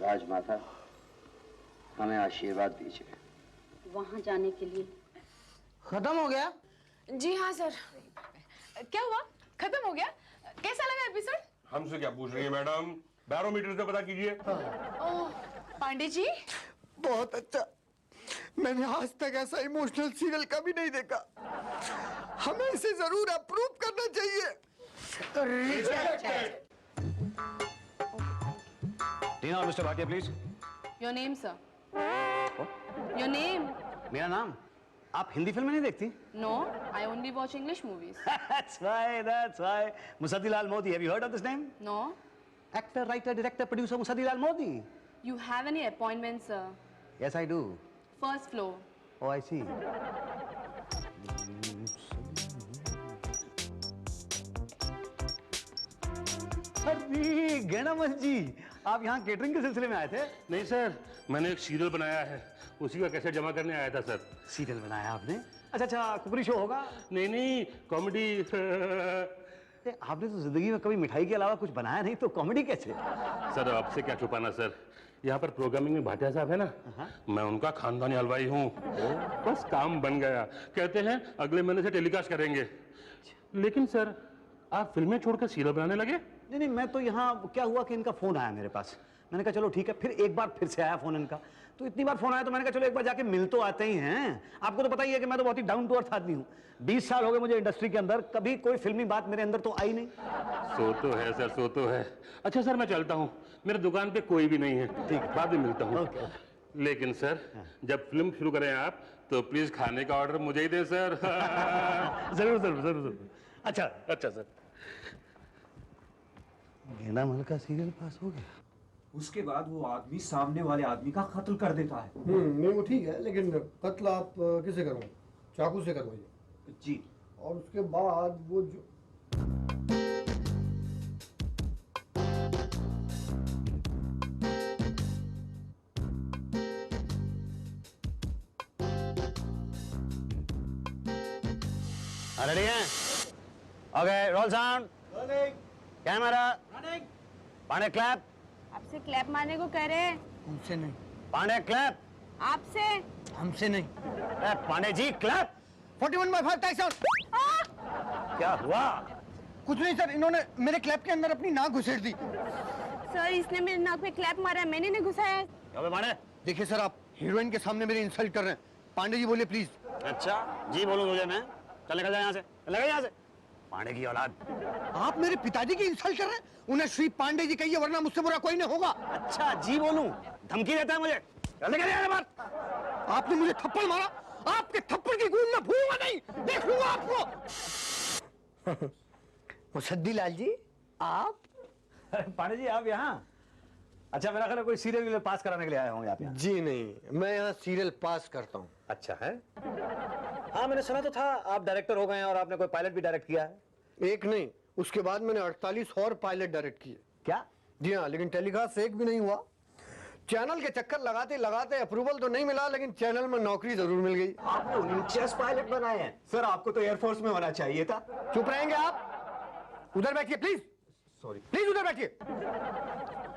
राजमाता, हमें आशीर्वाद दीजिए। वहां जाने के लिए खत्म हो गया? जी हाँ सर। क्या हुआ? खत्म हो गया? कैसा लगा एपिसोड? हमसे क्या पूछ रही है मैडम, बैरोमीटर से पता कीजिए। ओह पांडे जी, बहुत अच्छा। मैंने आज तक ऐसा इमोशनल सीरियल कभी नहीं देखा। हमें इसे जरूर अप्रूव करना चाहिए। टीना और mister Bhatia please. Your name sir. Your name. मेरा नाम? आप हिंदी फिल्में नहीं देखती? No, I only watch English movies. That's why. Musaddilal Modi. Have you heard of this name? No. Actor, writer, director, producer Musaddilal Modi. You have any appointment, sir? Yes, I do. First floor. Oh, I see. अरे गैनामन जी, आप यहाँ catering के सिलसिले में आए थे? नहीं sir, मैंने एक सीरियल बनाया है, उसी का कैसेट जमा करने आया था सर। सीरियल बनाया आपने? अच्छा, कुकरी शो होगा? नहीं, कॉमेडी। आपने तो जिंदगी में कभी मिठाई के अलावा कुछ बनाया नहीं, तो कॉमेडी कैसे? सर आपसे क्या छुपाना सर, यहाँ पर प्रोग्रामिंग में भाटिया साहब है ना, मैं उनका खानदानी हलवाई हूँ। बस काम बन गया, कहते हैं अगले महीने से टेलीकास्ट करेंगे। लेकिन सर आप फिल्में छोड़कर सीरियल बनाने लगे? नहीं, मैं तो यहाँ क्या हुआ कि इनका फोन आया मेरे पास, मैंने कहा चलो ठीक है। फिर एक बार फिर से आया फोन इनका, तो इतनी बार फोन आया तो मैंने कहा चलो एक बार जाके मिल तो आते ही हैं। आपको तो पता ही है कि मैं तो बहुत ही डाउन टू अर्थ आदमी हूँ। 20 साल हो गए मुझे इंडस्ट्री के अंदर, कभी कोई फिल्मी बात मेरे अंदर तो आई नहीं। सो तो है सर, सो तो है। अच्छा सर मैं चलता हूँ, मेरे दुकान पे कोई भी नहीं है। ठीक, बाद में मिलता हूँ। लेकिन सर जब फिल्म शुरू करें आप तो प्लीज खाने का ऑर्डर मुझे ही दें सर। जरूर। अच्छा सर। गैनामल का सीरियल पास हो गया। उसके बाद वो आदमी सामने वाले आदमी का कत्ल कर देता है। नहीं वो ठीक है, लेकिन कत्ल आप किसे करोगे? चाकू से करवाइए। जी। और उसके बाद वो जो रेडी हैं? Okay, roll sound, camera, Pandey clap. आपसे क्लैप मारने को कह रहे हैं। हमसे नहीं। पांडे क्लैप। आपसे। हमसे नहीं। पांडे जी क्लैप। 41/5 टाइसन। क्या हुआ? कुछ नहीं सर, इन्होंने मेरे क्लैप के अंदर अपनी नाक घुसेड़ दी। सर इसने मेरे नाक पे क्लैप मारा है, मैंने नहीं घुसाया। पांडे देखिए सर, आप हीरोइन के सामने मेरी इंसल्ट कर रहे हैं। पांडे जी बोलिए प्लीज। अच्छा जी बोलूं तुझे मैं? चल निकल जा यहाँ से, लगा यहाँ से। पांडे की औलाद। आप मेरे पिताजी की इंसल्ट कर रहे हैं? उन्हें श्री पांडे जी कहिए, वरना मुझसे बुरा कोई नहीं होगा। अच्छा जी बोलूं? धमकी देता है मुझे? निकल यहाँ से बात। आपने मुझे थप्पड़ मारा, आपके थप्पड़ की गूंज मैं भूलूंगा नहीं, देख लूंगा आपको। मुसद्दीलाल जी आप? पांडे जी आप यहाँ? अच्छा मेरा ख्याल है कोई सीरियल पास कराने के लिए आए होंगे आप यहाँ। जी नहीं, मैं यहाँ सीरियल पास करता हूँ। अच्छा है? हाँ मैंने सुना तो था आप डायरेक्टर हो गए हैं और आपने कोई पायलट भी डायरेक्ट किया है। एक नहीं, उसके बाद मैंने 48 और पायलट डायरेक्ट किए। क्या? जी हाँ, लेकिन टेलीकास्ट एक भी नहीं हुआ। चैनल के चक्कर लगाते लगाते अप्रूवल तो नहीं मिला, लेकिन चैनल में नौकरी जरूर मिल गई। आपने 49 पायलट बनाए हैं? सर आपको तो एयरफोर्स में होना चाहिए था। चुप रहेंगे आप? उधर बैठिए प्लीज। सॉरी प्लीज, उधर बैठिए।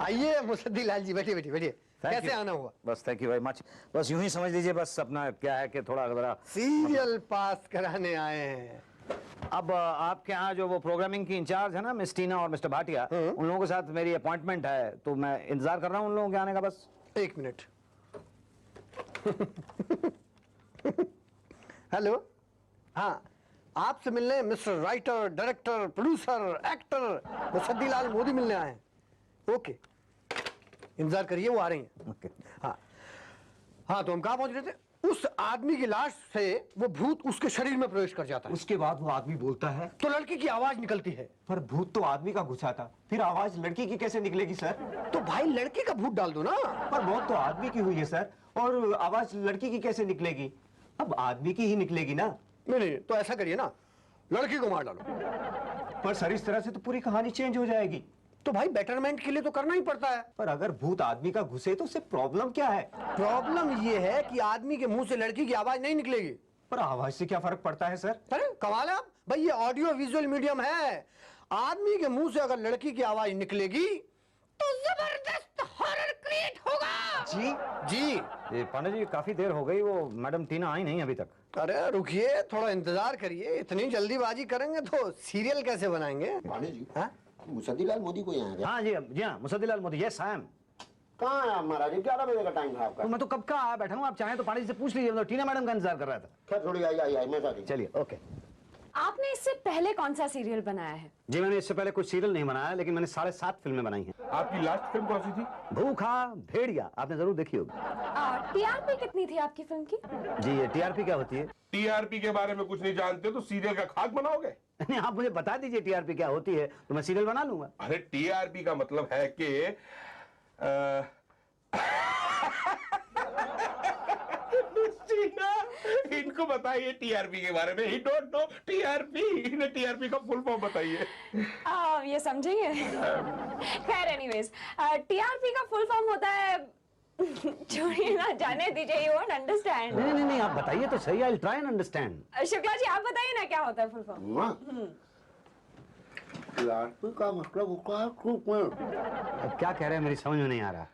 आइए मुसद्दीलाल जी, बैठिए बैठिए बैठिए। कैसे आना हुआ? बस थैंक यू वेरी मच। बस यूं ही समझ लीजिए, बस अपना क्या है कि थोड़ा जरा सीरियल पास कराने आए हैं। अब आपके यहाँ जो वो प्रोग्रामिंग की इंचार्ज है ना मिस टीना और मिस्टर भाटिया, उन लोगों के साथ मेरी अपॉइंटमेंट है, तो मैं इंतजार कर रहा हूँ उन लोगों के आने का। बस एक मिनट। हेलो, हाँ आपसे मिलने mister writer, director, producer, actor Musaddilal Modi मिलने आए हैं। ओके, इंतजार करिए, वो आ रही हैं। ओके। हाँ तो हम कहाँ पहुंच रहे थे? उस आदमी की लाश से वो भूत उसके शरीर में प्रवेश कर जाता है। उसके बाद वो आदमी बोलता है तो लड़की की आवाज निकलती है। पर भूत तो आदमी का घुसा था, फिर आवाज लड़की की कैसे निकलेगी सर? तो भाई लड़की का भूत डाल दो ना। पर मौत तो आदमी की हुई है सर, और आवाज लड़की की कैसे निकलेगी? अब आदमी की ही निकलेगी ना। नहीं, तो ऐसा करिए ना, लड़की को मार डालो। पर सर इस तरह से तो पूरी कहानी चेंज हो जाएगी। तो भाई बेटरमेंट के लिए तो करना ही पड़ता है। पर अगर भूत आदमी का घुसे तो उससे प्रॉब्लम क्या है? प्रॉब्लम ये है कि आदमी के मुंह से लड़की की आवाज नहीं निकलेगी। पर आवाज से क्या फर्क पड़ता है सर? अरे कमाल है आप भाई, ये ऑडियो विजुअल मीडियम है। आदमी के मुंह से अगर लड़की की आवाज निकलेगी तो जबरदस्त हॉरर क्रिएट जी जी। ये पांडे जी काफी देर हो गई, वो मैडम टीना आई नहीं अभी तक। अरे रुकिए, थोड़ा इंतजार करिए। इतनी जल्दीबाजी करेंगे तो सीरियल कैसे बनाएंगे? पांडे जी, हाँ? मुसद्दीलाल मोदी को यहाँ हाँ जी हाँ, Musaddilal Modi. Yes I am. कहाँ है आप महाराज? 11 बजे का टाइम है आपका। तो मैं तो कब का आया बैठा हूँ, आप चाहें तो पांडे जी से पूछ लीजिए, तो टीना मैडम का इंतजार कर रहा था। खैर थोड़ी आई मैं साथी। चलिए ओके। आपने इससे पहले कौन सा सीरियल बनाया है? जी मैंने इससे पहले कुछ सीरियल नहीं बनाया, लेकिन मैंने 7.5 फिल्में बनाई हैं। आपकी लास्ट फिल्म कौन सी थी? भूखा भेड़िया, आपने जरूर देखी होगी। टीआरपी कितनी थी आपकी फिल्म की? जी ये टीआरपी क्या होती है? टीआरपी के बारे में कुछ नहीं जानते तो सीरियल का खाक बनाओगे? नहीं, आप मुझे बता दीजिए टीआरपी क्या होती है, तो मैं सीरियल बना लूंगा। अरे टीआरपी का मतलब है कि इनको बताइए टीआरपी के बारे में। ही डोंट नो टीआरपी। इन्हें टीआरपी का फुल फॉर्म बताइए। ये समझेंगे। खैर एनीवेज, टीआरपी का फुल फॉर्म होता है, छोड़िए ना, जाने दीजिए, यू वोंट अंडरस्टैंड। नहीं आप बताइए तो सही, I will try and understand. Shukla ji आप बताइए ना क्या होता है फुल फॉर्म? टीआरपी का मतलब होता है अब क्या कह रहे हैं, मेरी समझ में नहीं आ रहा।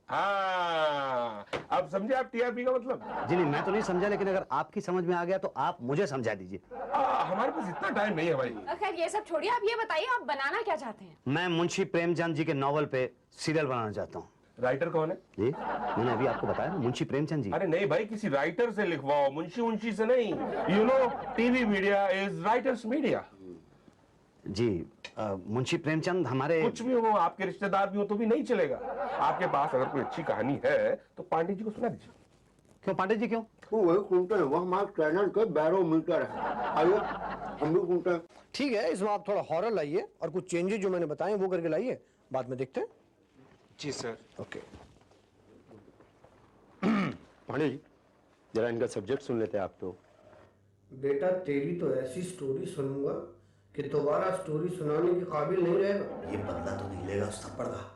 हाँ, अब समझे आप टीआरपी का मतलब? जी नहीं, मैं तो नहीं समझा, लेकिन अगर आपकी समझ में आ गया तो आप मुझे समझा दीजिए। हमारे पास इतना टाइम नहीं है भाई। खैर ये सब छोड़िए, आप ये बताइए आप बनाना क्या चाहते हैं? मैं मुंशी प्रेमचंद जी के नॉवल पे सीरियल बनाना चाहता हूँ। राइटर कौन है? जी मैंने अभी आपको बताया ना, मुंशी प्रेमचंद जी। अरे नहीं भाई, किसी राइटर से लिखवाओ, मुंशी से नहीं। You know TV media is writers media. जी मुंशी प्रेमचंद हमारे कुछ भी हो, आपके रिश्तेदार भी हो तो भी नहीं चलेगा। आपके पास अगर कोई अच्छी कहानी है तो पांडे जी को सुना दीजिए। क्यों पांडे जी क्यों? वही सुनते हैं, वो हमारे चैनल के बैरोमीटर है। आइए हम भी सुनते हैं। ठीक है, इसमें आप थोड़ा हॉरर लाइए और कुछ चेंजेस जो मैंने बताए वो करके लाइए, बाद में देखते हैं। जी सर। ओके। पांडे जी, जरा इनका सब्जेक्ट सुन लेते हैं आप तो। बेटा तेरी तो ऐसी स्टोरी सुनूंगा कि दोबारा स्टोरी सुनाने के काबिल नहीं रहेगा। ये बदला तो नहीं लेगा उस थप्पड़ का।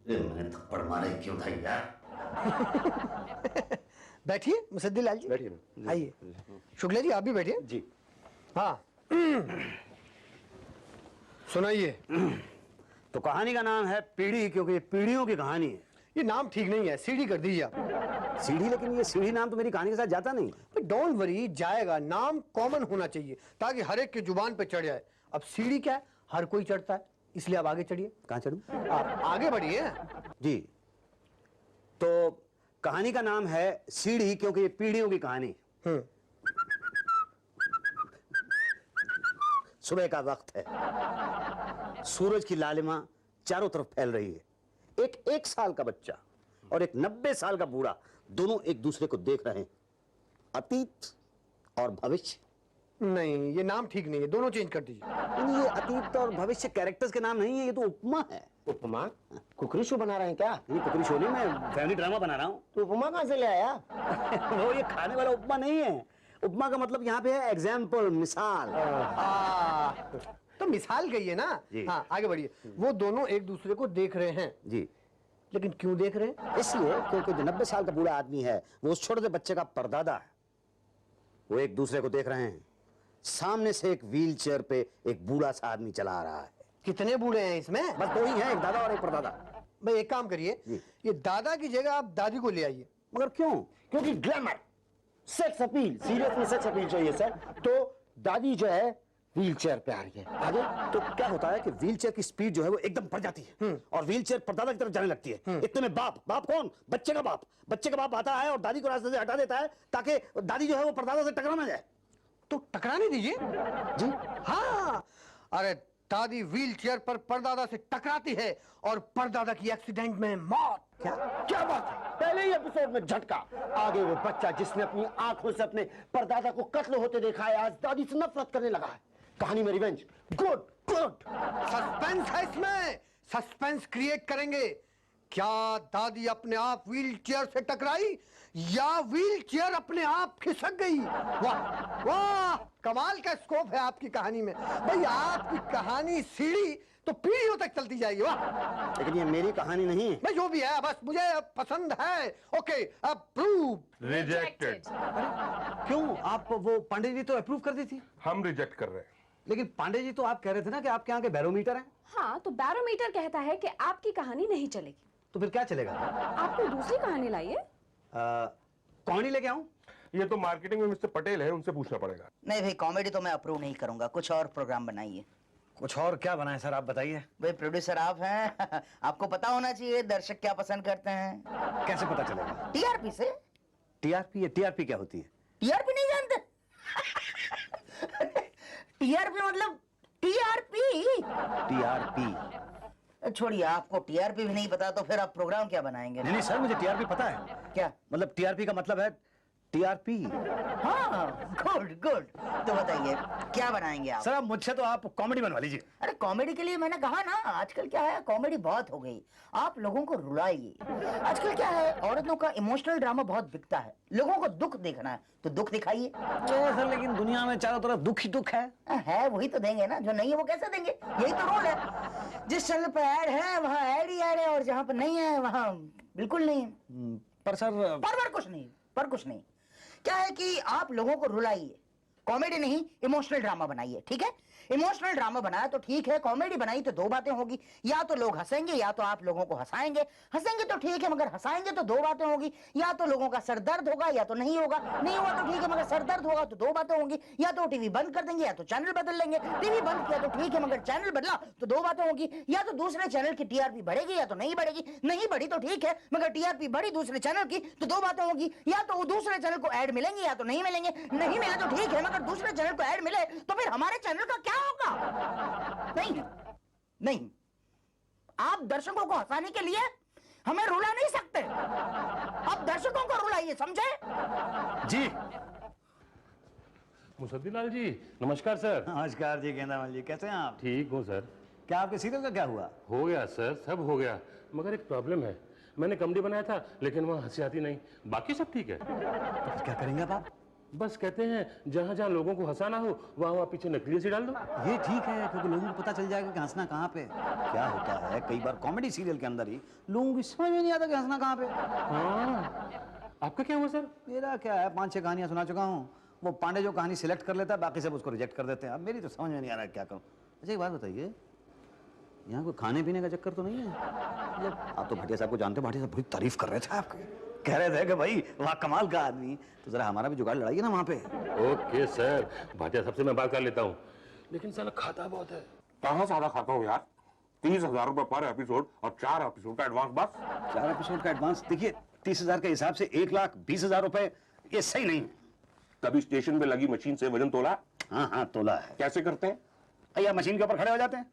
मैंने थप्पड़ मारे क्यों था यार? बैठिए मुसद्दीलाल जी, बैठिए ना। आइए। शुक्ला जी आप भी बैठिए। जी। हाँ सुनाइए। तो कहानी का नाम है पीढ़ी, क्योंकि ये पीढ़ियों की कहानी है। ये नाम ठीक नहीं है, सीढ़ी कर दीजिए आप। सीढ़ी? लेकिन ये सीढ़ी नाम तो मेरी कहानी के साथ जाता नहीं। डोंट वरी, जाएगा। नाम कॉमन होना चाहिए ताकि हर एक की जुबान पे चढ़ जाए। अब सीढ़ी क्या है, हर कोई चढ़ता है, इसलिए आप आगे चढ़िए। कहाँ चढ़ूं? आप आगे बढ़िए। जी तो कहानी का नाम है सीढ़ी, क्योंकि ये पीढ़ियों की कहानी। सुबह का वक्त है, सूरज की लालिमा चारों तरफ फैल रही है। एक साल का बच्चा और एक 90 साल का बूढ़ा दोनों एक दूसरे को देख रहे हैं। अतीत और भविष्य। नहीं, ये नाम ठीक नहीं है, दोनों चेंज कर दीजिए। नहीं, ये अतीत और भविष्य कैरेक्टर्स के नाम नहीं है, ये तो उपमा है। उपमा? कुकरी शो बना रहे हैं क्या? ये कुकरी शो नहीं, मैं फैमिली ड्रामा बना रहा हूँ। तो उपमा कहाँ से ले आया? वो ये खाने वाला उपमा नहीं है। उपमा का मतलब यहाँ पे है एग्जाम्पल, मिसाल। तो मिसाल कहिए ना। हाँ आगे बढ़िए। वो दोनों एक दूसरे को देख रहे हैं। जी। लेकिन क्यों देख रहे हैं? इसलिए क्योंकि जो 90 साल का बूढ़ा आदमी है वो उस छोटे से बच्चे का परदादा है। वो एक दूसरे को देख रहे हैं। सामने से एक व्हील चेयर पे एक बूढ़ा सा आदमी चला आ रहा है। कितने बूढ़े हैं इसमें? बस दो ही हैं, एक दादा और एक परदादा। भाई एक काम करिए, ये दादा की जगह आप दादी को ले आइए। मगर क्यों? क्योंकि ग्लैमर, सेक्स अपील, सीरियस में सेक्स अपील चाहिए सर। तो दादी जो है व्हील चेयर पे आ रही है। आगे तो क्या होता है कि व्हील चेयर की स्पीड जो है वो एकदम बढ़ जाती है और व्हील चेयर परदादा की तरफ जाने लगती है। इतने में बाप कौन? बच्चे का बाप आता है और दादी को रास्ते से हटा देता है ताकि दादी जो है वो परदादा से टकरा ना जाए। तो टकराने दीजिए। जी हाँ, अरे दादी व्हील चेयर पर परदादा से टकराती है और परदादा की एक्सीडेंट में मौत। क्या बात है, पहले ही एपिसोड में झटका। आगे वो बच्चा जिसने अपनी आंखों से अपने परदादा को कत्ल होते देखा है, आज दादी से नफरत करने लगा है। कहानी में रिवेंज। गुड। सस्पेंस है इसमें, सस्पेंस क्रिएट करेंगे। क्या दादी अपने आप व्हील चेयर से टकराई या व्हील चेयर अपने आप खिसक गई? वाह वाह, कमाल का स्कोप है आपकी कहानी में। भाई आपकी कहानी सीढ़ी तो पीढ़ियों तक चलती जाएगी। वाह, लेकिन ये मेरी कहानी नहीं है। भाई जो भी है, बस मुझे पसंद है। Okay, approve. रिजेक्टेड। क्यों? आप वो पांडे जी तो अप्रूव कर दी थी। हम रिजेक्ट कर रहे हैं। लेकिन पांडे जी तो आप कह रहे थे ना कि आपके यहाँ के बैरोमीटर हैं। हाँ, तो बैरोमीटर कहता है कि आपकी कहानी नहीं चलेगी। तो फिर क्या चलेगा? आपको दूसरी कहानी लाइए। कहानी लेके आऊं? ये तो मार्केटिंग में मिस्टर पटेल है, उनसे पूछना पड़ेगा। नहीं भाई, कॉमेडी तो मैं अप्रूव नहीं करूंगा, कुछ और प्रोग्राम बनाइए। कुछ और क्या बनाए सर, आप बताइए। भाई प्रोड्यूसर आप हैं आपको पता होना चाहिए दर्शक क्या पसंद करते हैं। कैसे पता चलेगा? टीआरपी से। टीआरपी? टीआरपी क्या होती है? टीआरपी नहीं जानते? टीआरपी मतलब टीआरपी। टीआरपी? छोड़िए, आपको टीआरपी भी नहीं पता तो फिर आप प्रोग्राम क्या बनाएंगे? नहीं सर, मुझे टीआरपी पता है। क्या मतलब टीआरपी का मतलब है टीआरपी। हाँ, गुड गुड। तो बताइए क्या बनाएंगे आप? सर आप मुझसे तो आप कॉमेडी बनवा लीजिए। अरे कॉमेडी के लिए मैंने कहा ना, आजकल क्या है, कॉमेडी बहुत हो गई, आप लोगों को रुलाइए। आजकल क्या है, औरतों का इमोशनल ड्रामा बहुत बिकता है, लोगों को दुख देखना है तो दुख दिखाइए। सर लेकिन दुनिया में चारों तरफ दुख ही दुख है। वही तो देंगे ना, जो नहीं है वो कैसे देंगे? यही तो रोल है। जिस चैनल पे ऐड है वहाँ ऐड ही ऐड है, और जहाँ पे नहीं है वहाँ बिल्कुल नहीं है। पर सर पर कुछ नहीं। क्या है कि आप लोगों को रुलाइए, कॉमेडी नहीं इमोशनल ड्रामा बनाइए, ठीक है? इमोशनल ड्रामा बनाया तो ठीक है, कॉमेडी बनाई तो दो बातें होगी, या तो लोग हंसेंगे या तो आप लोगों को हंसाएंगे। हंसेंगे तो ठीक है, मगर हंसाएंगे तो दो बातें होगी, या तो लोगों का सर दर्द होगा या तो नहीं होगा। नहीं हुआ तो ठीक है, मगर सर दर्द होगा तो दो बातें होंगी, या तो टीवी बंद कर देंगे या तो चैनल बदल लेंगे। टीवी बंद किया तो ठीक है, मगर चैनल बदला तो दो बातें होंगी, या तो दूसरे चैनल की टीआरपी बढ़ेगी या तो नहीं बढ़ेगी। नहीं बढ़ी तो ठीक है, मगर टीआरपी बढ़ी दूसरे चैनल की तो दो बातें होगी, या तो दूसरे चैनल को ऐड मिलेंगे या तो नहीं मिलेंगे। नहीं मिले तो ठीक है, मगर दूसरे चैनल को ऐड मिले तो फिर हमारे चैनल का क्या होगा? नहीं, आप दर्शकों को हंसाने के लिए हमें रुला नहीं सकते, आप दर्शकों को रुलाइए, समझे? जी। मुसद्दीलाल जी नमस्कार सर। नमस्कार जी गेंदामल जी, कैसे हैं आप? ठीक हूँ सर। क्या आपके सीरियल का क्या हुआ? हो गया सर, सब हो गया, मगर एक प्रॉब्लम है। मैंने कॉमेडी बनाया था लेकिन वहाँ हंसी आती नहीं, बाकी सब ठीक है। तो क्या करेंगे आप? बस कहते हैं जहाँ जहाँ लोगों को हंसाना हो वहाँ पीछे नकली हंसी डाल दो। ये ठीक है, क्योंकि लोगों को पता चल जाएगा कि हंसना कहाँ पे। क्या होता है कई बार कॉमेडी सीरियल के अंदर ही लोगों को समझ में नहीं आता कि हंसना कहाँ पे। हाँ, आपका क्या हुआ सर? मेरा क्या है, 5-6 कहानियां सुना चुका हूँ। वो पांडे जो कहानी सिलेक्ट कर लेता है, बाकी सब उसको रिजेक्ट कर देते हैं। अब मेरी तो समझ में नहीं आ रहा है क्या करूँ। अच्छा एक बात बताइए, यहाँ कोई खाने पीने का चक्कर तो नहीं है? मतलब आप तो भाटिया साहब को जानते हो, भाटिया साहब बड़ी तारीफ कर रहे थे आपकी, कह रहे थे कि भाई वहाँ कमाल का आदमी, तो जरा हमारा भी जुगाड़ लड़ाइए ना वहाँ पे। ओके सर, भाटिया साहब से मैं बात कर लेता हूँ, लेकिन साला खाता बहुत है। कहाँ ज्यादा खाता हूँ यार, 30,000 रुपए पर एपिसोड और 4 एपिसोड का एडवांस बस। 4 एपिसोड का एडवांस? देखिए 30,000 के हिसाब से 1,20,000 रुपए ये सही नहीं। तभी स्टेशन पे लगी मशीन से वजन तोला। हाँ तोला है। कैसे करते हैं? भैया मशीन के ऊपर खड़े हो जाते हैं,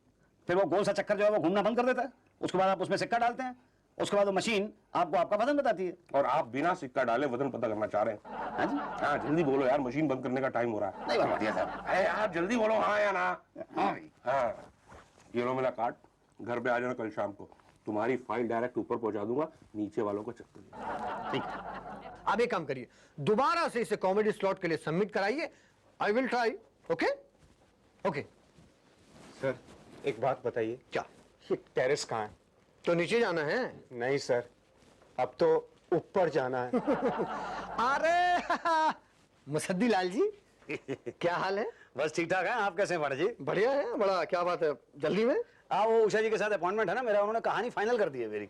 फिर वो गोल सा चक्कर जो है वो घूमना बंद कर देता है, उसके बाद आप उसमें सिक्का डालते हैं, उसके बाद वो मशीन आपको आपका वजन बताती है। और आप बिना सिक्का डाले वजन पता करना चाह रहे हैं? हाँ जी। हाँ जल्दी बोलो यार, मशीन बंद करने का टाइम हो रहा है। नहीं भाटिया साहब, अरे यार जल्दी बोलो, हाँ या ना? हाँ भाई। हाँ, ये लो मेरा कार्ड, घर पे आ जाना कल शाम को, तुम्हारी फाइल डायरेक्ट ऊपर पहुंचा दूंगा, नीचे वालों को चक्कर। ठीक है, अब एक काम करिए, दोबारा से इसे कॉमेडी स्लॉट के लिए सबमिट कराइए। आई will try. Okay okay. Sir एक बात बताइए, क्या? ये टेरेस कहाँ है? तो नीचे जाना है। नहीं सर, अब तो ऊपर जाना है। अरे मुसद्दीलाल जी क्या हाल है? बस ठीक ठाक है, आप कैसे हैं भाटिया जी? बढ़िया है, बड़ा क्या बात है, जल्दी में? हाँ वो उषा जी के साथ अपॉइंटमेंट है ना मेरा, उन्होंने कहानी फाइनल कर दी है मेरी।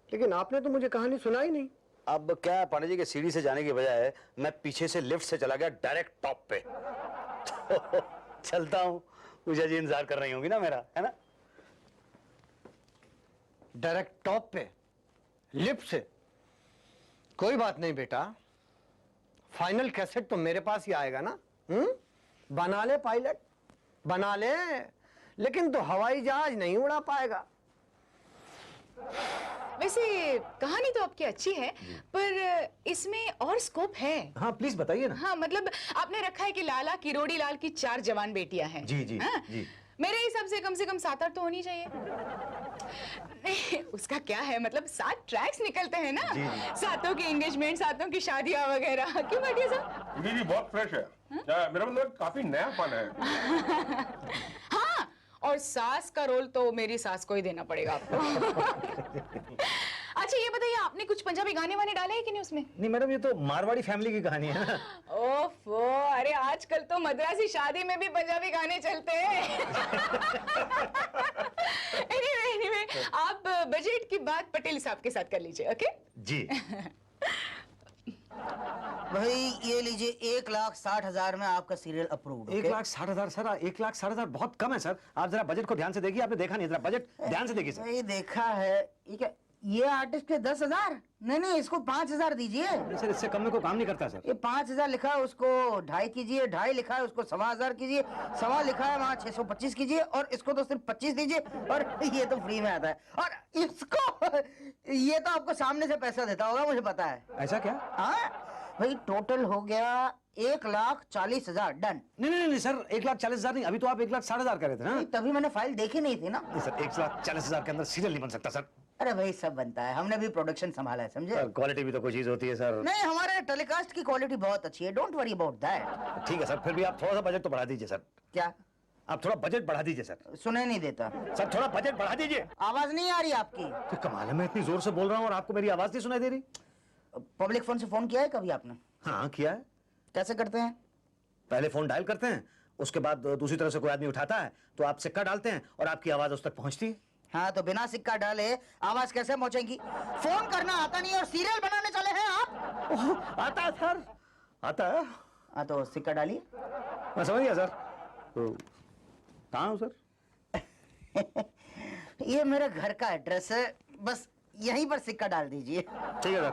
लेकिन आपने तो मुझे कहानी सुनाई नहीं। अब क्या है, पांडे जी के सीढ़ी से जाने की बजाय मैं पीछे से लिफ्ट से चला गया डायरेक्ट टॉप पे। तो चलता हूँ, उषा जी इंतजार कर रही होंगी ना मेरा, है ना? डायरेक्ट टॉप पे लिफ्ट से? कोई बात नहीं बेटा, फाइनल कैसेट तो मेरे पास ही आएगा ना। बना ले पायलट, बना ले, लेकिन तो हवाई जहाज नहीं उड़ा पाएगा। वैसे कहानी तो आपकी अच्छी है, पर इसमें और स्कोप है। हाँ प्लीज बताइए ना। हाँ मतलब आपने रखा है कि लाला किरोड़ी लाल की 4 जवान बेटियां हैं। जी जी हाँ? जी। मेरे हिसाब से कम 7-8 तो होनी चाहिए। नहीं, उसका क्या है, मतलब 7 ट्रैक्स निकलते हैं ना, जी, जी। 7 की एंगेजमेंट, 7 की शादियां वगैरह। क्यों भाटिया साहब? जी बहुत फ्रेश है। मेरा मतलब काफी नयापन है। हाँ, और सास का रोल तो मेरी सास को ही देना पड़ेगा आपको। अच्छा ये बताइए, आपने कुछ पंजाबी गाने वाने डाले हैं कि नहीं उसमें? नहीं मैडम, ये तो मारवाड़ी फैमिली की कहानी है ना। ओफो, अरे आजकल तो मद्रासी शादी में भी पंजाबी गाने चलते हैं। anyway, आप बजट की बात पटेल साहब के साथ कर लीजिए, ओके? जी। भाई ये लीजिए 1,60,000 में आपका सीरियल अप्रूव्ड। 1,60,000 सर, 1,60,000 बहुत कम है सर। आप जरा बजट को ध्यान से देखिए, आपने देखा नहीं, जरा बजट ध्यान से देखिए सर। भाई देखा है, ये क्या, ये आर्टिस्ट के 10,000? नहीं, इसको 5,000 दीजिए। सर इससे कम में कोई काम नहीं करता सर। ये 5,000 लिखा है, उसको 2.5 कीजिए, 2.5 लिखा है, उसको 1,15,000 कीजिए, 1,15 लिखा है वहाँ 625 कीजिए, और इसको तो सिर्फ 25 दीजिए, और ये तो फ्री में आता है। और इसको ये तो आपको सामने से पैसा देता होगा, मुझे पता है। ऐसा क्या? हाँ भाई, टोटल हो गया 1,40,000 डन। नहीं सर, 1,40,000 नहीं, अभी तो आप 1,60,000 कर रहे थे ना। तभी मैंने फाइल देखी नहीं थी ना। नहीं सर, 1,40,000 के अंदर सीरियल नहीं बन सकता सर। अरे भाई सब बनता है, हमने भी प्रोडक्शन संभाला है, समझे? क्वालिटी भी तो कोई चीज होती है सर। नहीं, हमारे टेलीकास्ट की क्वालिटी बहुत अच्छी है, डोंट वरी अबाउट दैट। ठीक है सर, फिर भी आप थोड़ा सा बजट तो बढ़ा दीजिए सर। क्या? आप थोड़ा बजट बढ़ा दीजिए सर। सुनाई नहीं देता सर, थोड़ा बजट बढ़ा दीजिए। आवाज नहीं आ रही आपकी। तो कमाल है, मैं इतनी जोर से बोल रहा हूँ और आपको मेरी आवाज नहीं सुनाई दे रही। पब्लिक फोन से फोन किया है कभी आपने? हाँ किया है। कैसे करते हैं? पहले फोन डायल करते हैं, उसके बाद दूसरी तरफ से कोई आदमी उठाता है तो आप सिक्का डालते हैं और आपकी आवाज उस तक पहुंचती है। हाँ, तो बिना सिक्का डाले आवाज कैसे पहुंचेगी? फोन करना आता नहीं और सीरियल बनाने चले हैं आप? आता है सर, आता है। हाँ तो सिक्का डालिए। मैं समझ गया सर। तो कहाँ हूँ सर? ये मेरे घर का एड्रेस है, बस यहीं पर सिक्का डाल दीजिए। ठीक है सर।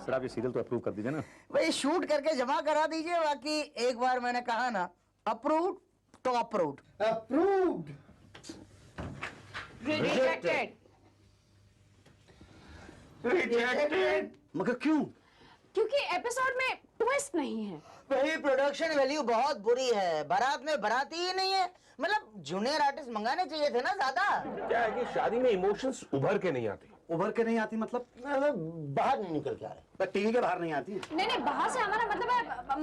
सर आप ये सीरियल तो अप्रूव कर दीजिए ना। भाई शूट करके जमा करा दीजिए, बाकी एक बार मैंने कहा ना अप्रूव्ड तो अप्रूव्ड। अप्रूव्ड। रिजेक्टेड। रिजेक्टेड। मगर क्यों? क्योंकि एपिसोड में ट्विस्ट नहीं है। भाई प्रोडक्शन वैल्यू बहुत बुरी है, बारात में बाराती ही नहीं है। मतलब जूनियर आर्टिस्ट मंगाने चाहिए थे ना ज्यादा। क्या है कि शादी में इमोशंस उभर के नहीं आते। उभर के नहीं आती मतलब? बाहर नहीं निकल के आ रहे। टीवी के बाहर नहीं आती। नहीं, बाहर से हमारा मतलब है,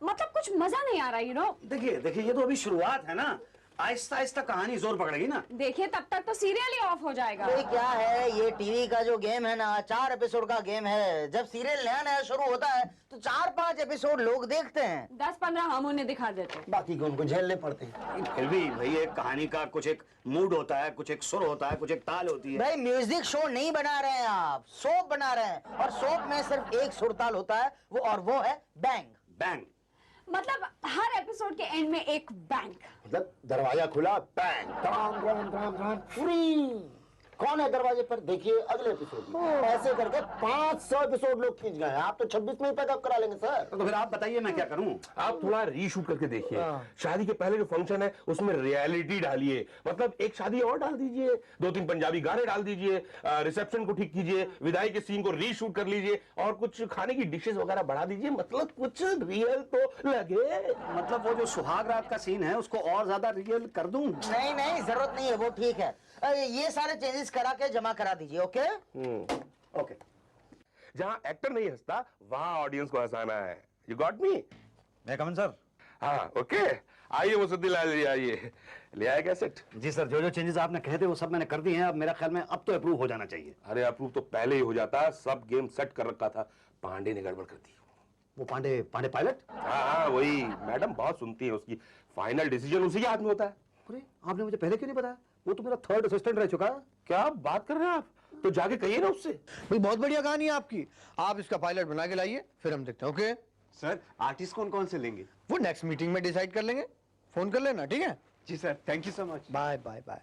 मतलब कुछ मजा नहीं आ रहा, यू नो। देखिए ये तो अभी शुरुआत है ना, आहिस्ता आहिस्ता कहानी जोर पकड़ेगी ना। देखिए तब तक तो सीरियल ही ऑफ हो जाएगा। भाई क्या है, ये टीवी का जो गेम है ना, 4 एपिसोड का गेम है। जब सीरियल नया नया शुरू होता है तो 4-5 एपिसोड लोग देखते हैं, 10-15 हम उन्हें दिखा देते हैं, बाकी को उनको झेलने पड़ते हैं। फिर भी भाई एक कहानी का कुछ एक मूड होता है, कुछ एक सुर होता है, कुछ एक ताल होती है। भाई म्यूजिक शो नहीं बना रहे हैं आप, सोप बना रहे हैं, और सोप में सिर्फ एक सुर ताल होता है, वो है बैंग। बैंग मतलब हर एपिसोड के एंड में एक बैंक। मतलब दरवाजा खुला, bang, drum drum drum drum, free. कौन है दरवाजे पर? देखिए अगले एपिसोड में। ऐसे करके 500 एपिसोड लोग खींच गए। आप तो 26 में ही पैकअप करा लेंगे सर। तो फिर आप बताइए मैं क्या करूं? आप थोड़ा रीशूट करके देखिए। शादी के पहले जो फंक्शन है उसमें रियलिटी डालिए, मतलब एक शादी और डाल दीजिए, 2-3 पंजाबी गाने डाल दीजिए, रिसेप्शन को ठीक कीजिए, विदाई के सीन को रीशूट कर लीजिए, और कुछ खाने की डिशेस वगैरह बढ़ा दीजिए, मतलब कुछ रियल तो लगे। मतलब वो जो सुहाग रात का सीन है उसको और ज्यादा रियल कर दूं? नहीं जरूरत नहीं है, वो ठीक है। ये सारे चेंजेस करा के जमा करा दीजिए। Okay okay. जहां एक्टर नहीं हंसता वहां ऑडियंस को हंसाना है। You got me? मैं कमन सर? हाँ ओके। आइए मुसद्दिलाल जी, आइए। ले आए कैसेट? जी सर, जो चेंजेस आपने कहे थे वो सब मैंने कर दिए हैं। अब मेरा ख्याल में अब तो अप्रूव हो जाना चाहिए। अरे अप्रूव तो पहले ही हो जाता, सब गेम सेट कर रखा था, पांडे ने गड़बड़ कर दी। वो पांडे पायलट? हाँ वही। मैडम बहुत सुनती है उसकी, फाइनल डिसीजन उसी के हाथ में होता है। अरे आपने मुझे पहले क्यों नहीं बताया? वो तो मेरा 3rd असिस्टेंट रह चुका है। क्या बात कर रहे हैं आप? तो जाके कहिए ना उससे। भाई बहुत बढ़िया कहानी है आपकी, आप इसका पायलट बना के लाइए, फिर हम देखते हैं। ओके सर आर्टिस्ट कौन कौन से लेंगे? वो नेक्स्ट मीटिंग में डिसाइड कर लेंगे, फोन कर लेना, ठीक है? जी sir, thank you so much. Bye bye bye.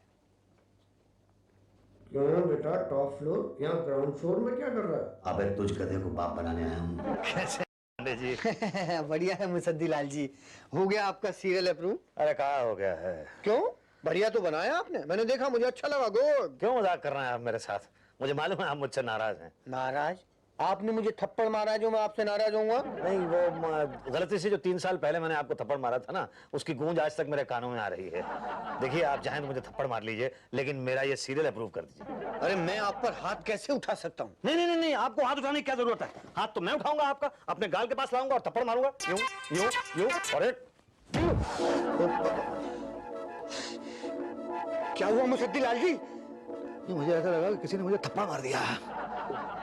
क्यों बेटा, टॉप फ्लोर यहाँ ग्राउंड फ्लोर में क्या कर रहा है? अबे तुझ गधे को बाप बनाने आया हूँ। कैसे जी? बढ़िया है मुसद्दिलाल जी, हो गया आपका सीरियल अप्रूव? अरे कहाँ हो गया है? क्यों, बढ़िया तो बनाया आपने, मैंने देखा, मुझे अच्छा लगा। गुड। क्यों मजाक कर रहे हैं आप मेरे साथ? मुझे मालूम है आप मुझसे नाराज हैं। नाराज? आपने मुझे थप्पड़ मारा जो मैं आपसे नाराज होऊंगा? नहीं, वो गलती से जो 3 साल पहले मैंने आपको थप्पड़ मारा था ना, उसकी गूंज आज तक मेरे कानों में आ रही है। देखिए आप चाहें तो मुझे थप्पड़ मार लीजिए, लेकिन मेरा ये सीरियल अप्रूव कर दीजिए। अरे मैं आप पर हाथ कैसे उठा सकता हूँ? नहीं, आपको हाथ उठाने की क्या जरूरत है? हाथ तो मैं उठाऊंगा आपका, अपने गाल के पास लाऊंगा और थप्पड़ मारूंगा। यूं यूं यूं, और क्या हुआ मुसद्दिलाल जी? मुझे ऐसा लगा कि किसी ने मुझे थप्पड़ मार दिया।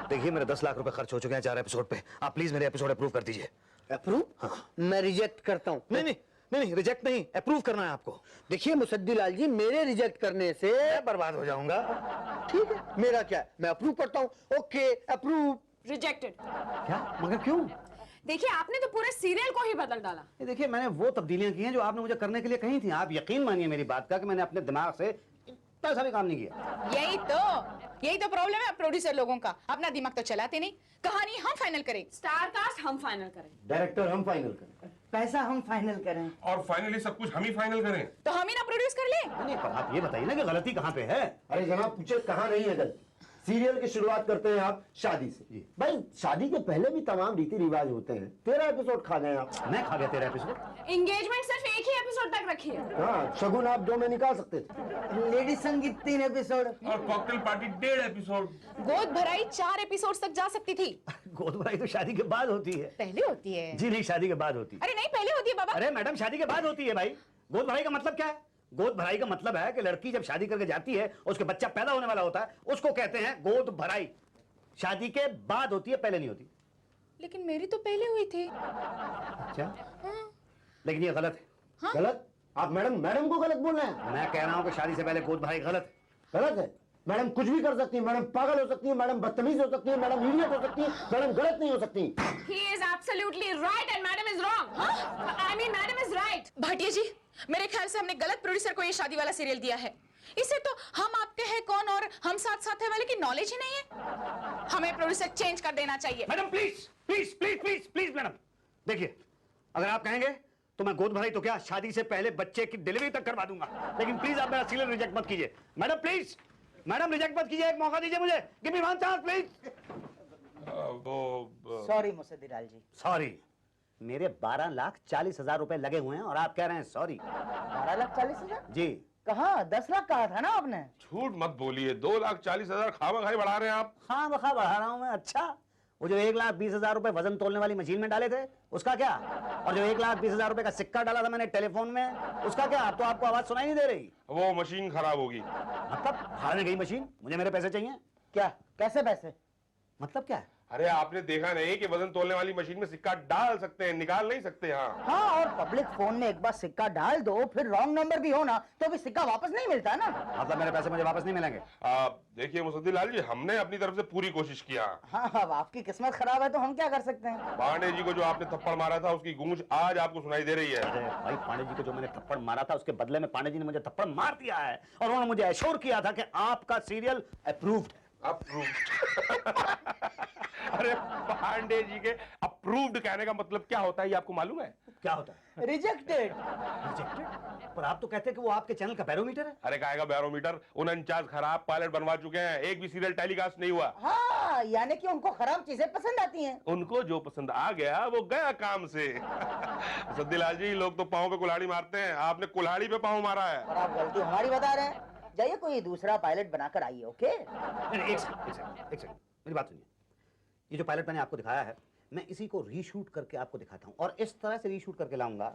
देखिए मेरे 10 लाख रुपए खर्च हो चुके हैं 4 एपिसोड पे, आप प्लीज मेरे एपिसोड अप्रूव कर दीजिए। अप्रूव? हाँ। मैं रिजेक्ट करता हूँ। नहीं, नहीं रिजेक्ट नहीं, अप्रूव करना है आपको। देखिए मुसद्दीलाल जी, मेरे रिजेक्ट करने से मैं बर्बाद हो जाऊंगा। ठीक है, मेरा क्या है, मैं अप्रूव करता हूँ। Okay approve. रिजेक्टेड। क्या? मगर क्यों? देखिए आपने तो पूरे सीरियल को ही बदल डाला। ये देखिए, मैंने वो तब्दीलियां की हैं जो आपने मुझे करने के लिए कही थी। आप यकीन मानिए मेरी बात का कि मैंने अपने दिमाग से पैसा भी काम नहीं किया। यही तो प्रॉब्लम है प्रोड्यूसर लोगों का, अपना दिमाग तो चलाते नहीं। कहानी हम फाइनल करें, स्टार कास्ट हम फाइनल करें, डायरेक्टर हम फाइनल करें, पैसा हम फाइनल करें, और फाइनली सब कुछ हम ही फाइनल करें। तो हम ही ना प्रोड्यूस कर ले। नहीं, पर आप ये बताइए ना कि गलती कहाँ पे है? अरे जनाब पूछे कहाँ नहीं है गलती। सीरियल की शुरुआत करते हैं आप शादी से। भाई शादी के पहले भी तमाम रीति रिवाज होते हैं। 13 एपिसोड खा गए आप। मैं खा गया 13 एपिसोड। एंगेजमेंट सिर्फ एक ही एपिसोड तक रखी है। हाँ, शगुन आप 2 में निकाल सकते थे। लेडीज संगीत 3 एपिसोड और कॉकटेल पार्टी 1.5 एपिसोड। गोद भराई 4 एपिसोड तक जा सकती थी। गोद भराई तो शादी के बाद होती है। पहले होती है जी नहीं, शादी के बाद होती है। अरे नहीं, पहले होती है बाबा। अरे मैडम, शादी के बाद होती है भाई। गोद भराई का मतलब क्या है? गोद भराई का मतलब है कि लड़की जब शादी करके जाती है, उसके बच्चा पैदा होने वाला होता है, उसको कहते हैं गोद भराई। शादी के बाद होती है, पहले नहीं होती। लेकिन मेरी तो पहले हुई थी। अच्छा। लेकिन ये गलत है। हाँ? गलत? आप मैडम को गलत बोल रहे हैं। मैं कह रहा हूं कि शादी से पहले गोद भराई गलत गलत है। मैडम कुछ भी कर सकती है, मैडम पागल हो सकती है, मैडम बदतमीज हो सकती है, मैडम इडियट हो सकती है, मैडम गलत नहीं हो सकती। He is absolutely right and madam is wrong. I mean madam is right. Bhatia जी, मेरे ख्याल से हमने गलत प्रोड्यूसर को ये शादी वाला सीरियल दिया है। इसे तो हम आपके हैं कौन और हम साथ साथ है वाले की नॉलेज ही नहीं है। हमें प्रोड्यूसर चेंज कर देना चाहिए। Madam please please please please please madam, देखिए अगर आप कहेंगे तो मैं गोद भराई तो क्या, शादी से पहले बच्चे की डिलीवरी तक करवा दूंगा। लेकिन प्लीज आप मेरा सीरियल रिजेक्ट मत कीजिए। मैडम प्लीज, मैडम रिजेक्ट मत कीजिए, एक मौका दीजिए मुझे। Give me one chance please. Sorry Musaddilal ji. Sorry? मेरे 12,40,000 रुपए लगे हुए हैं और आप कह रहे हैं सॉरी? 12,40,000? जी। कहाँ? 10 लाख कहा था ना आपने। झूठ मत बोलिए, 2,40,000 खामा-खाई बढ़ा रहे हैं आप। हाँ बखा बढ़ा रहा हूं मैं। अच्छा, वो जो 1,20,000 रुपए वजन तोलने वाली मशीन में डाले थे उसका क्या? और जो 1,20,000 रुपए का सिक्का डाला था मैंने टेलीफोन में उसका क्या? अब तो आपको आवाज सुनाई नहीं दे रही। वो मशीन खराब होगी। मतलब हारने गई मशीन, मुझे मेरे पैसे चाहिए। क्या? कैसे पैसे? मतलब क्या है? अरे आपने देखा नहीं कि वजन तोलने वाली मशीन में सिक्का डाल सकते हैं, निकाल नहीं सकते। हाँ, और पब्लिक फोन में एक बार सिक्का डाल दो, फिर रॉन्ग नंबर भी हो ना तो भी सिक्का वापस नहीं मिलता ना। मतलब मेरे पैसे मुझे वापस नहीं मिलेंगे? देखिए मुसद्दीलाल जी, हमने अपनी तरफ से पूरी कोशिश किया। हाँ, अब आपकी किस्मत खराब है तो हम क्या कर सकते हैं। पांडे जी को जो आपने थप्पड़ मारा था उसकी गूंज आज आपको सुनाई दे रही है। अरे भाई, पांडे जी को जो मैंने थप्पड़ मारा था उसके बदले में पांडे जी ने मुझे थप्पड़ मार दिया है और उन्होंने मुझे एश्योर किया था कि आपका सीरियल अप्रूव्ड। अरे पांडे जी के अप्रूव्ड कहने का मतलब क्या होता है ये आपको मालूम है? क्या होता है? रिजेक्टेड। रिजेक्टेड? पर आप तो कहते हैं कि वो आपके चैनल का बैरोमीटर है। अरे काहे का बैरोमीटर? 49 खराब पायलट बनवा चुके हैं, एक भी सीरियल टेलीकास्ट नहीं हुआ। हाँ, यानी कि उनको खराब चीजें पसंद आती हैं। उनको जो पसंद आ गया वो गया काम से। मुसद्दीलाल जी, लोग तो पाँव पे कुल्हाड़ी मारते हैं, आपने कुल्हाड़ी पे पाँव मारा है। और आप गलती हमारी बता रहे हैं। जाइए कोई दूसरा पायलट बनाकर आइए। ओके? एक सेकंड, मेरी बात सुनिए। ये जो पायलट मैंने आपको दिखाया है, मैं इसी को रीशूट करके आपको दिखाता हूं और इस तरह से रीशूट करके लाऊंगा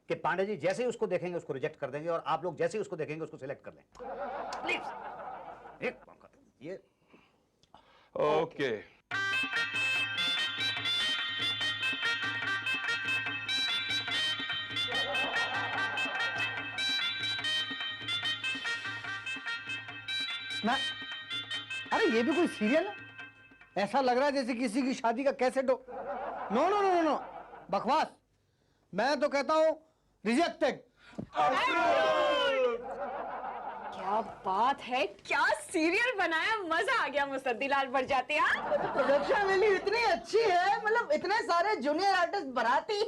कि पांडे जी जैसे ही उसको देखेंगे उसको रिजेक्ट कर देंगे और आप लोग जैसे ही उसको देखेंगे उसको सिलेक्ट कर लेंगे। प्लीज एक काम करते हैं ये। ओके। ना, अरे ये भी कोई सीरियल है? ऐसा लग रहा है जैसे किसी की शादी का कैसेट हो। No no no no no, बकवास। मैं तो कहता हूँ रिजेक्टेड। क्या बात है, क्या सीरियल बनाया, मजा आ गया मुसद्दीलाल बढ़ जाते हैं। प्रोडक्शन वैल्यू इतनी अच्छी है, मतलब इतने सारे जूनियर आर्टिस्ट बनाती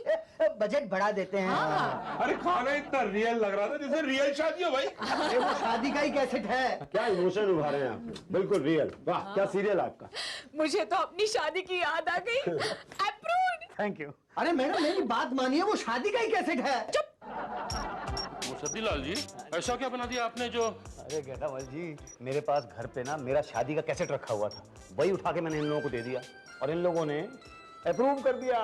बजट बढ़ा देते हैं। हाँ। अरे खाना इतना रियल लग रहा था जैसे रियल शादी हो भाई। अरे वो शादी का ही कैसेट है। क्या इमोशन उभारे हैं आप, बिल्कुल रियल। वाह, क्या सीरियल आपका। मुझे तो अपनी शादी की याद आ गई। अप्रूव्ड। Thank you. अरे मैडम मेरी बात मानिए, वो शादी का ही कैसेट है। मुसद्दीलाल जी, ऐसा क्या बना दिया आपने जो? अरे गेटावल जी, मेरे पास घर पे ना मेरा शादी का कैसेट रखा हुआ था, वही उठा के मैंने इन लोगों को दे दिया और इन लोगों ने अप्रूव कर दिया।